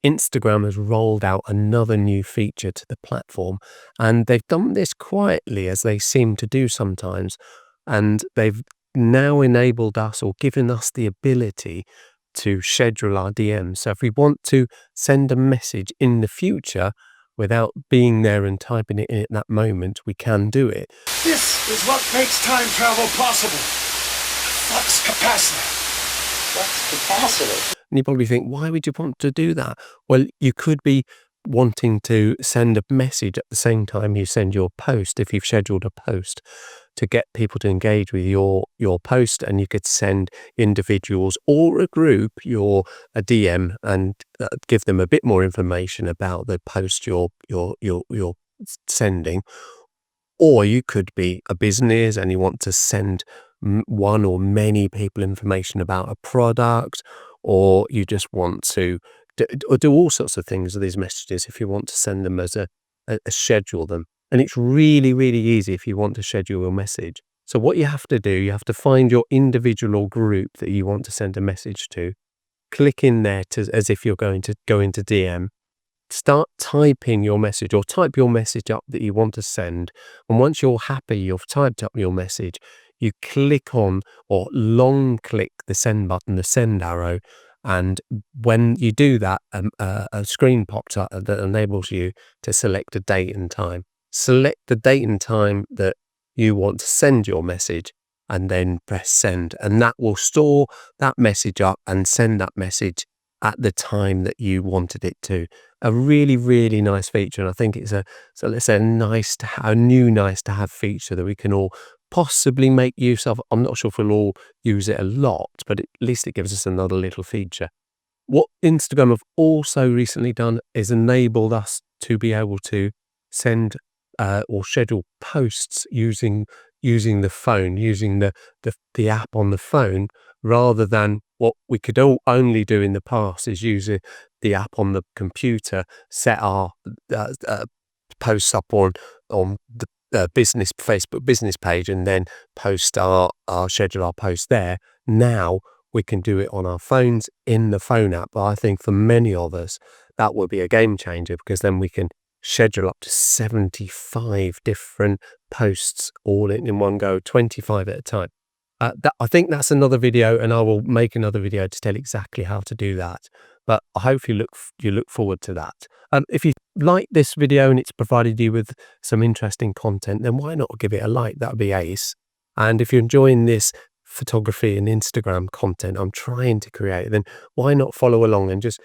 Instagram has rolled out another new feature to the platform, and they've done this quietly, as they seem to do sometimes. And they've now enabled us, or given us, the ability to schedule our DMs. So if we want to send a message in the future without being there and typing it in at that moment, we can do it. This is what makes time travel possible. Flux capacitor. Flux capacitor? And you probably think, why would you want to do that? Well, you could be wanting to send a message at the same time you send your post, if you've scheduled a post, to get people to engage with your post. And you could send individuals or a group a DM and give them a bit more information about the post you're sending. Or you could be a business and you want to send one or many people information about a product, or you just want to do all sorts of things with these messages if you want to send them as a schedule them. And it's really, really easy if you want to schedule a message. So what you have to do, you have to find your individual or group that you want to send a message to, click in there as if you're going to go into DM, start typing your message, or type your message up that you want to send. And once you're happy, you've typed up your message, you click on, or long click, the send button, the send arrow. And when you do that, a screen pops up that enables you to select a date and time. Select the date and time that you want to send your message, and then press send. And that will store that message up and send that message at the time that you wanted it to. A really, really nice feature. And I think it's a new nice to have feature that we can all possibly make use of. I'm not sure if we'll all use it a lot, but at least it gives us another little feature. What Instagram have also recently done is enabled us to be able to send or schedule posts using the phone, using the app on the phone, rather than what we could only do in the past is use the app on the computer, set our posts up on the Facebook business page, and then post schedule our post there. Now we can do it on our phones in the phone app. But I think for many of us that will be a game changer, because then we can schedule up to 75 different posts all in one go, 25 at a time. I think that's another video, and I will make another video to tell exactly how to do that. But I hope you look forward to that. If you like this video and it's provided you with some interesting content, then why not give it a like? That would be ace. And if you're enjoying this photography and Instagram content I'm trying to create, then why not follow along and just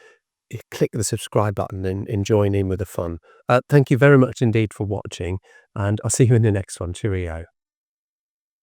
click the subscribe button and join in with the fun. Thank you very much indeed for watching, and I'll see you in the next one. Cheerio.